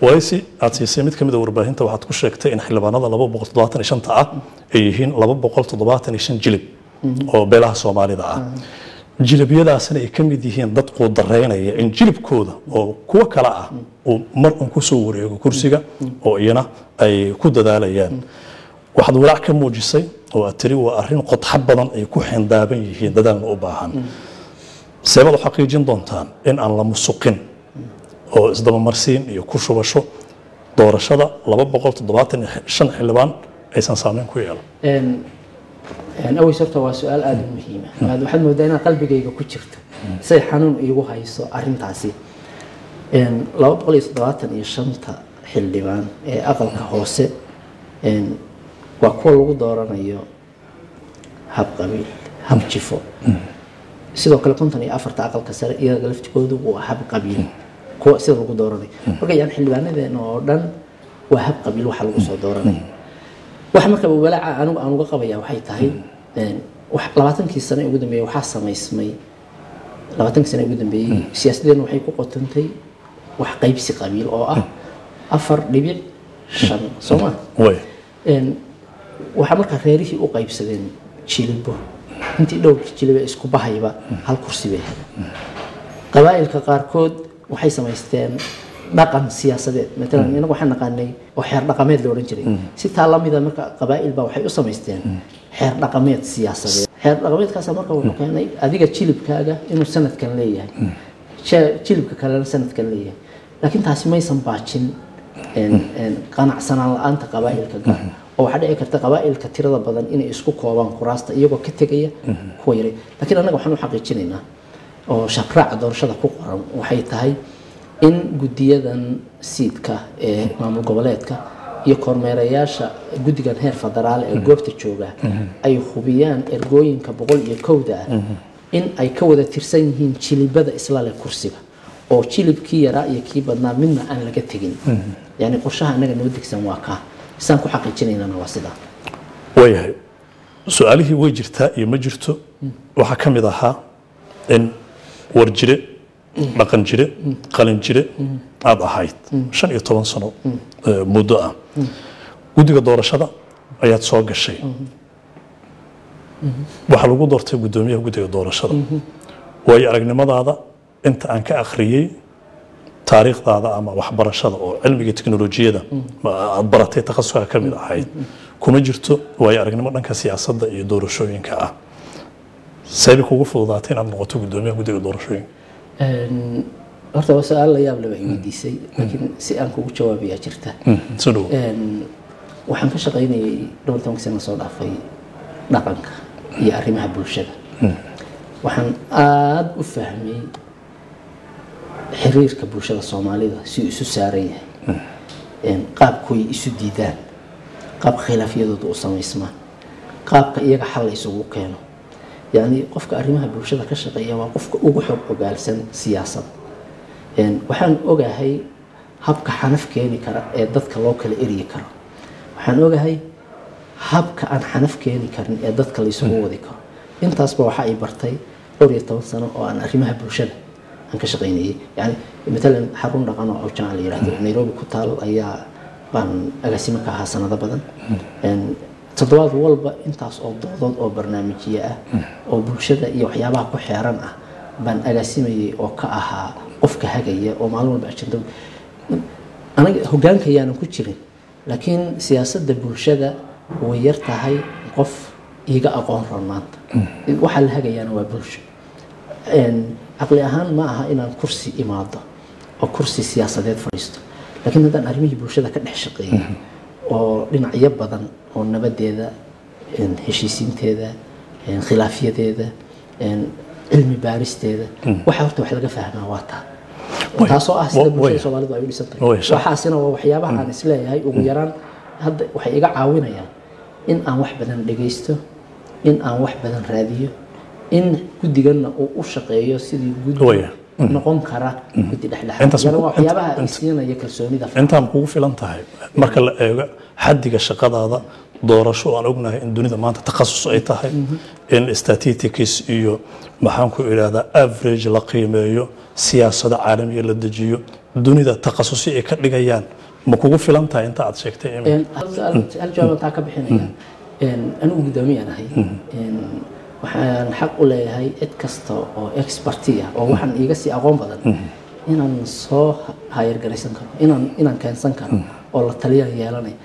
ويسي أتيسميت كم دور باهين تو هتكون شكت إن حلبنا هذا لبب بقول تضاعت نشان تاع أيهين لبب بقول تضاعت نشان جلب أو بلا سومالي ذا. jilabiyadaasna ay ka mid yihiin dad quudareynaya in jilibkooda oo kuwa kala ah oo mar uu ku soo wareego kursiga oo iyana ay ku dadaalayaan waxaad walaac ka muujisay oo aad tiri waa arrin qodxad badan ay ku xindaaban yihiin dadaalna u baahan sabab u xaqiijin doontaan in aan la musuqin oo isdaba marsiin iyo ku shubasho doorashada 275 xildhibaan aysan saameyn ku yeelan أول شرط هو سؤال آدم مهمة. هذا واحد مودينا قلبي جاي كوتشرت. سي حنون يجوها يسو أرين تعسي. لو بقولي صدقات إن الشنطة حلبان أقل كهوسة. وكل دورنا يو هب قبيل هب شفو. سيدو كل كنت أنا أفرت أقل كسر إذا قلت كودو وهب قبيل. كو سيدو دورنا. وكي يعني حلبان إذا نوردن وهب قبيل وحلو صدورنا. waxa marka walaaca aanu uga qabaya waxay tahay 20 sano ugu dambeeyay waxa sameysmay 20 sano ugu dambeeyay siyaasadeen waxay ku qotantay wax qaybsi qabiil oo ah 4.5 Soomaa waxa marka reerihii u qaybsadeen jilbo intii dhowr jilbo isku bahayba hal kursi bay heleen qabaa'ilka qaarkood waxay sameysteen dhaqan siyaasadeed mesela inagu waxaan naqaanay oo xeer dhaqameed loo oran jiray si taalamida marka qabaa'il ba waxay u sameysteen xeer dhaqameed siyaasadeed xeer dhaqameedkaas marka wuxuu keenay adiga jilibkaaga inuu sanadkan leeyahay jilibka kalena sanadkan leeyahay laakiin taasi ma aysan baajin qanacsanaan la'aanta qabaa'ilka gaar oo waxa dhici karta qabaa'ilka tirada badan inay isku koobaan kuraasta iyagoo ka tegaya kuwa yaray laakiin anaga waxaan u xaqiijinaynaa oo shabraaca doorashada ku qoran waxay tahay in guddiyadan siidka ee maamul goboleedka iyo kormeerayaasha guddigan heer federaal ee goobta jooga ay hubiyaan ergooyinka 101 in ay ka wada tirsan yihiin jilibada isla leh kursiga oo jilibkii yaraa iyo kii badnaa midna aan laga tegin yani qorshaha anaga noo degsan waa ka isaan ku xaqiijinaynaa waa sidaa wayahay su'aalihii way jirtaa iyo ma jirto waxa ka mid ahaa in warjire dhaqan jire qalin jire aad ahayd 15 sano muddo ah guddiga doorashada ayaad soo gashay waxa lagu doortay gudoomiyaha guddiga doorashada way aragnimadaada inta aan ka akhriyay taariikhdaada ama waxbarashada oo cilmiga teknolojiyada aad baratay takhasuska ka mid ahayd kuma jirto way aragnimo dhanka siyaasadda iyo doorashooyinka ah sabab kugu fududaatay inaad noqoto gudoomiyaha guddiga doorashooyinka horta waa su'aal la yaab leh way weydiisay laakiin si aan kugu jawaabiyaa jirta waxaan ka shaqaynayay dhowr toban sano soo dhaafay dhaqanka iyo arrimaha bulshada waxaan aad u fahmay xiriirka bulshada Soomaalida si isu saaran yahay qaabkooy isu diidaan qaab khilaafyadooda u samaysmaan qaabka iyaga xal isugu keeno yani qofka arrimaha bulshada ka shaqeeya waa qofka ugu xog ogaalsan siyaasad waxaan ogahay habka xanaf keeni kara ee dadka loo kala eriyi karo waxaan ogahay habka aan xanaf keeni karin ee dadka la isugu wadi karo intaasba waxa ay bartay 12 sano oo aan arrimaha bulshada aan ka shaqeynayay yani مثلا xarun dhaqan oo jaan la yiraahdo Nairobi ku taal ayaa baan agaasimo ka ahaa sanado badan toddobaad walba intaas oo doodood oo barnaamijyo ah oo bulshada iyo waxyaabaha ku xeeran ah baan agaasimay oo ka ahaa qofka hagaya oo maalin walba ajenda anaga hogaankayaan ku jirin laakiin siyaasadda bulshada way yar tahay qof iga aqoon ramaanta waxa la hagayana waa bulsho aqli ahaan ma aha inaan kursi imaado oo kursi siyaasadeed fadhiisto laakiin haddaan arrimihii bulshada ka dhex shaqeeyo oo dhinacyo badan oo nabadeeda heshiisiinteeda khilaafyadeeda cilmi baaristeeda waxa horta wax laga fahmaa waa taa taasoo ah sida bulshada Soomaalidu ay u dhisan tahay waxaasina waa waxyaabaha aan isleeyahay ugu yaraan hadda waxay iga caawinayaan in aan wax badan dhageysto in aan wax badan raadiyo in guddigana uu u shaqeeyo sidii guddiga noqon kara guddi dhexdhexaad waxyaabaha siinaya kalsoonida intaan kugu filan tahay marka la eego xaddiga shaqadaada doorasho aan ognahay in dunida maanta takhasus ay tahay in statistics iyo maxaan ku iraahdaa average la qiimeeyo siyaasadda caalamiga la dejiyo dunida takhasusi ay ka dhigayaan ma kugu filan tahay inta aad sheegtay hal jawaab ka bixinaya anigu gudoomiyaan ahay waxaan xaq u leeyahay cid kasta oo expertiga oo waxaan iiga sii aqoon badan inaan soo hayr garaysan karo inaan keensan karo oo la taliyan yeelanay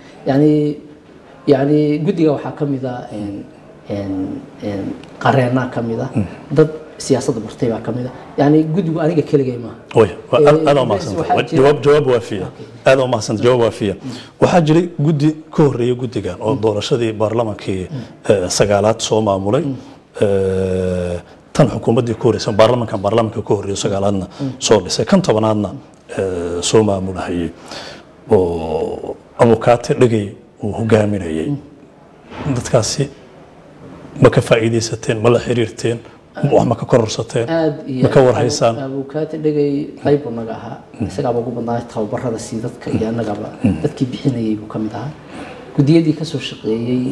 yani guddiga waxaa ka mid ah qareena ka mid ah dad siyaasadda bartay baa ka mid ah yani guddigu aniga keligay ma aad oo mahadsantahay jawaab waafiya aad oo mahadsantahay jawaab waafiya waxaa jiray guddi ka horeeyay guddigan oo doorashadii baarlamaankii sagaalaad soo maamulay tan xukuumaddii ku horeysan baarlamaanka ka horeeyo sagaalaadna soo dhisay kan tobanaadna soo maamulahayay oo abukaate dhagay uu hogaaminayay dadkaasi ma ka faa'iideysateen ma la xiriirteen wax ma ka kororsateen ma ka warhaysaan abukaate dhagay qayb naga ahaa isaga ugu badnaa tababarada si dadka iyo anagaba dadkii bixinayay buu kamid ahaa guddiyadii ka soo shaqeeyay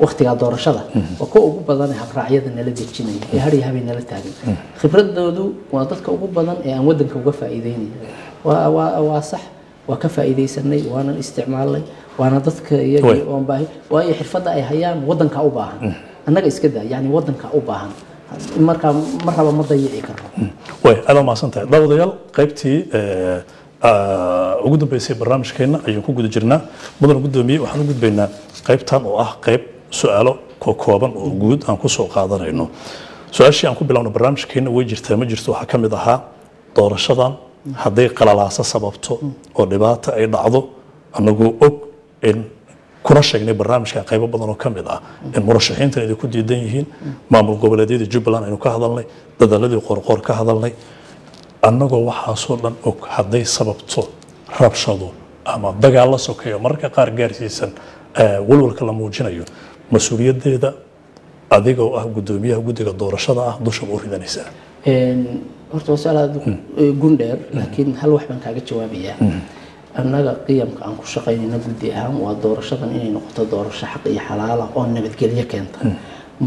waqtiga doorashada oo ko ugu badan ee habraacyada nala dejinay ee har iyo habeen nala taagan khibradoodu waa dadka ugu badan ee aan wadanka uga faa'iideynay waa sax waa ka faa'iideysanay waana isticmaalay waana dadka iyaga oo baahi waayo xirfadda ay hayaan wadanka u baahan annaga iska daa yani wadanka u baahan marka maraba ma dayici karo way aad ma santahay dawadayaal qaybtii ugu dambeysay barnaamijkeena ayaan ku guda jirnaa mudan gudoomiye waxaan u gudbaynaa qaybtan oo ah qayb su'aalo kooban oo guud aan ku soo qaadanayno su'aashii aan ku bilowno barnaamijkeena way jirtaa ma jirto waxa kamid ahaa doorashadan hadday qalalaasa sababto oo dhibaato ay dhacdo anagoo og in kuna sheegnay barnaamijka qaybo badan oo kamid ah in murashaxiintan ay ku diidan yihiin maamul goboleedyada Jubbaland aynu ka hadalnay dadaaladii qorqor ka hadalnay anagoo waxa soo dhan og hadday sababto rabshado ama dagaal la sokeeyo marka qaar gaarsiisan walwalka la muujinayo mas'uuliyadeeda adigoo ah gudoomiyaha guddiga doorashada ah dusha u ridanaysaa horta wasalaad gundheer laakiin hal wax baan kaaga jawaabayaa annaga qiyamka aan ku shaqaynayna guddi ahaan waa doorashadan inay noqoto doorasho xaq iyo xalaal ah oo nabadgelyo keenta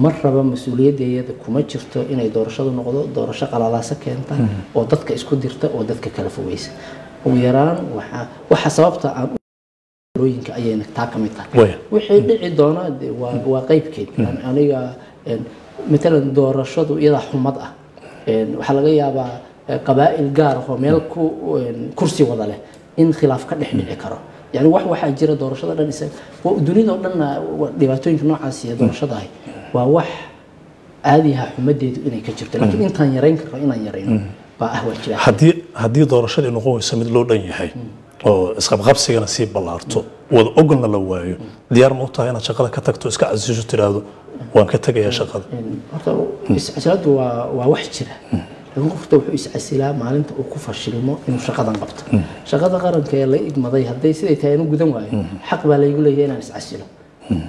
mar raba mas'uuliyadeeda kuma jirto inay doorashadu noqdo doorasho qalalaasa keenta oo dadka isku dirta oo dadka kala fogeysa ugu yaraan waxa sababta aan looyinka ayayna taa ka mid tahay wixii dhici doona waa qaybkeed aniga مثلا doorashadu iyada xumad ah waxa laga yaabaa qabaa'il gaar ah oo meel ku kursi wada leh in khilaaf ka dhex dhici karo yani waxa jira doorashada dhan dunida oo dhan dhibaatooyinka noocaas ah doorashada waa wax caadi ah xumadeedu inay ka jirto laakiin intaan yareyn karo inaan yareyno baa ah waajib haddii doorashada noqonayso mid loo dhan yahay oo isqabqabsigana sii ballaarto wada ogolna la waayo diyaar ma u tahay inaad shaqada ka tagto iska casiisho tiraahdo waan ka tagayaa shaqada horta iscasiladu waa wax jira laakiin qofka wuxuu iscasilaa maalinta uu ku fashilmo inuu shaqadan qabto shaqada qaranka ee la igmaday hadday siday tahay inuu gudan waayo xaq baa laygu leeyahay inaan iscasilo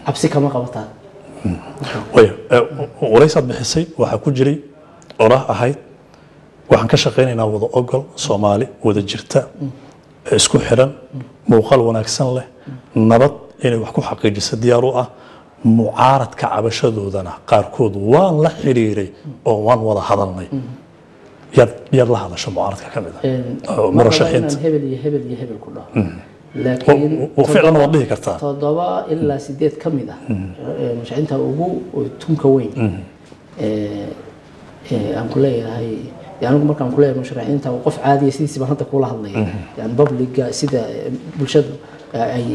cabsi kama qabataa waraysaad bixisay waxaa ku jiray oraah ahayd waxaan ka shaqaynaynaa wada ogol Soomaali wada jirta isku xiran muuqaal wanaagsan leh nabad inay wax ku xaqiijiso diyaar u ah mucaaradka cabashadoodana qaarkood waan la xiriiray oo waan wada hadalnay yar la hadasho mucaaradka kamid ah murashaxiinta hebel ku dhaw laakiin ficlan waa dhihi kartaa 7 ilaa 8 kamid ah murashaxiinta ugu tunka weyn aan ku leeyahay يعني markaan ku leeyahay musharaxiinta qof caadi ah sidii baan hadda kula hadlay yani public sida bulshadu ay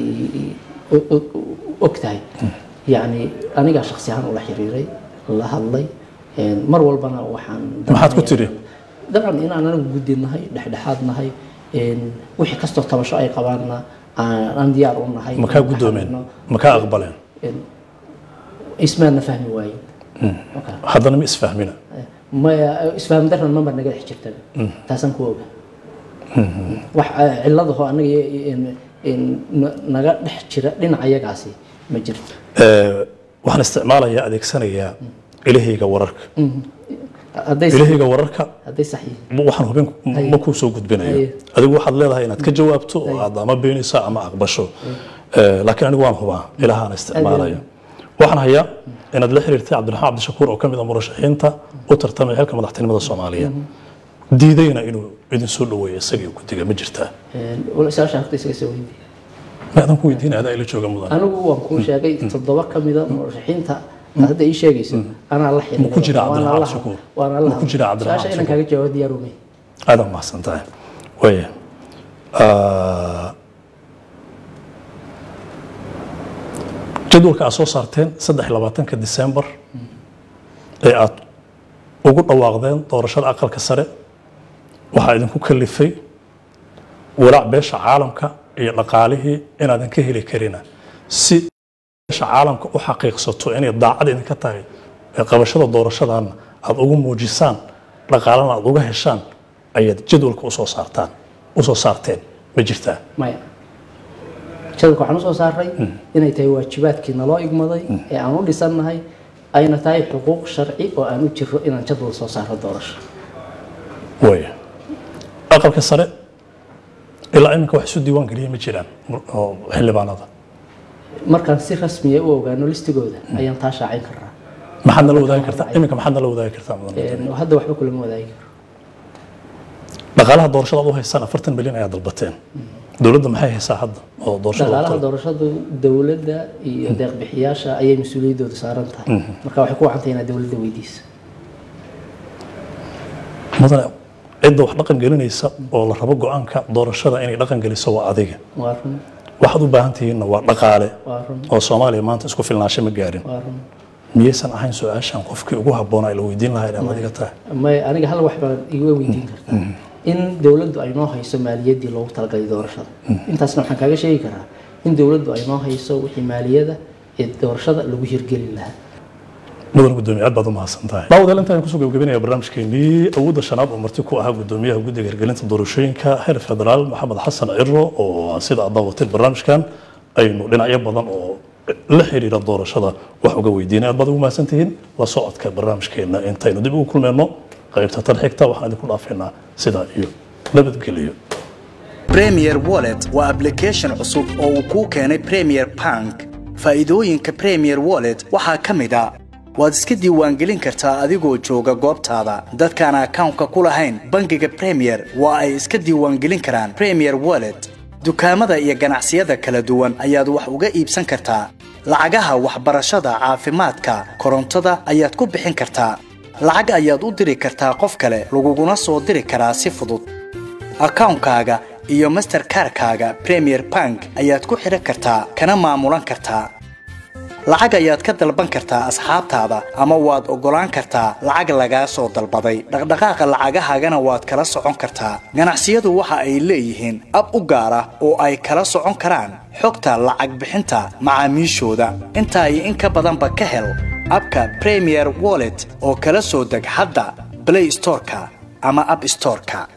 ogtahay yani aniga shakhsi ahaan ula xiriiray la hadlay mar walbana waxaan maxaad ku tiri dabcan in aan anagu gudinahay dhexdhexaadnahay wixii kasto tabasho ay qabaanna aan diyaar u nahay ma ka gudoomeen ma ka aqbaleen ismaana fahmi waayeen haddana ma isfahmina ما اسفهم درنا ما بدنا نجح جبتنا تاسن كوبا وح علده أنا إن نجح نحشر لنا عياقاسي ما جرت وحنا استعماله يا أديك سنة يا إلهي جورك إلهي جورك هذا صحيح وحنا هبين ما كون سوق بيننا هذا واحد لله هنا تكجوابته هذا ما بيني ساعة ما أقبشه لكن أنا وان هو إلهنا استعماله وحنا هي إن الحريرتي عبد الرحمن عبد الشكور أو كم إذا مرشحينتا وترتمي هلك مدحتنimada Soomaaliya diidayna inuu idin soo dhaweeyo isagii ku tiga ma jirtaa wala saasha haftiisa soo weydiin maadan ku weydiin aad ila jooga mudan anigu waan ku sheegay 7 kamida murashaxiinta hadda ay sheegayso ana la xiriir ku jira Cabdi Raxmaan Shakuur waana la ku jira Cabdi Raxmaan saasha inaan kaga jawaab diyaar u nahay aad ma santahay way jadwalka soo saarteen 23 December ee aad ugu dhawaaqdeen doorashada aqalka sare waxa idinku kalifay walaac beesha caalamka iyo dhaqaalihii inaadan ka heli karina si beesha caalamka u xaqiiqsato inay daacad idinka tahay qabashada doorashadan aad ugu muujisaan dhaqaalana aad uga heshaan ayaad jadwalka u soo saarteen ma jirtaa maya jadwalka waxaan u soo saaray inay tahay waajibaadkii naloo igmaday ee aan u dhisanahay ayna tahay xuquuq sharci oo aan u jiro inaan jadwal soo saaro doorasho way aqalka sare ilaa iminka wax isu diiwaan geliyay ma jiraan oo xildhibaanada markaan si rasmi ah u ogaano listigooda ayaan taa shaacin karaa maxaad nala wadaagi kartaa iminka maxaad nala wadaagi kartaa mudan hadda waxba kulama wadaagi karo dhaqaalaha doorashada aad u haysaan 40 milyan ayaa dalbateen dawladda maxay haysaa hadda oo doorashada doorashadu dawladda iyo deeq bixiyaasha ayay mas'uuliyadooda saaran tahay marka waxay ku wacantay inaad dawladda weydiiso mudan cid wax dhaqan gelinaysa oo la rabo go'aanka doorashada inay dhaqan geliso waa adiga waxaad u baahan tihiin waa dhaqaale oo Soomaaliya maanta isku filnaansho ma gaarin miyaysan ahayn su'aashan qofkii ugu habboonaa la weydiin lahaa inaad adiga tahay ma aniga hal wax baan iga weydiin kartaa in dawladdu ay noo hayso maaliyadii loogu talagalay doorashada intaasna waxaan kaaga sheegi karaa in dawladdu ay noo hayso wixii maaliyada ee doorashada lagu hirgelin lahaa mudan gudoomiye aad baad u mahadsantahay daawadayaal intaan ku soo gabagabeynaya barnaamijkeenii awoodda shanaad oo marti ku ahaa gudoomiyaha guddiga hirgelinta doorashooyinka heer federaal maxamed xasan ciro oo sida aad daawateen barnaamijkan aynu dhinacyo badan oo la xiriira doorashada wax uga weydiinay aad baad ugu mahadsantihiin la socodka barnaamijkeena intaynu dib ugu kulmeyno qaybta tan xigta waxaan idinku dhaafaynaa sidaa iyo nabadgelyo Premier Wallet waa application cusub oo uu ku keenay Premier Bank faa'iidooyinka Premier Wallet waxaa ka mid ah waad iska diiwaangelin kartaa adigoo jooga goobtaada dadkaan account-ka ku lahayn bangiga Premier waa ay iska diiwaangelin karaan Premier Wallet dukaamada iyo ganacsiyada kala duwan ayaad wax uga iibsan kartaa lacagaha waxbarashada caafimaadka korontada ayaad ku bixin kartaa lacag ayaad u diri kartaa qof kale laguguna soo diri karaa si fudud account-kaaga iyo Mastercard-kaaga Premier Bank ayaad ku xiran kartaa kana maamulan kartaa lacag ayaad ka dalban kartaa asxaabtaada ama waad ogolaan kartaa lacag laga soo dalbaday dhaqdhaqaaqa lacagahaagana waad kala socon kartaa ganacsiyadu waxa ay leeyihiin ab u gaar ah oo ay kala socon karaan xogta lacag bixinta macaamiishooda inta ay in ka badanba ka hel abka Premier Wallet oo kala soo deg hadda Play Store-ka ama App Store-ka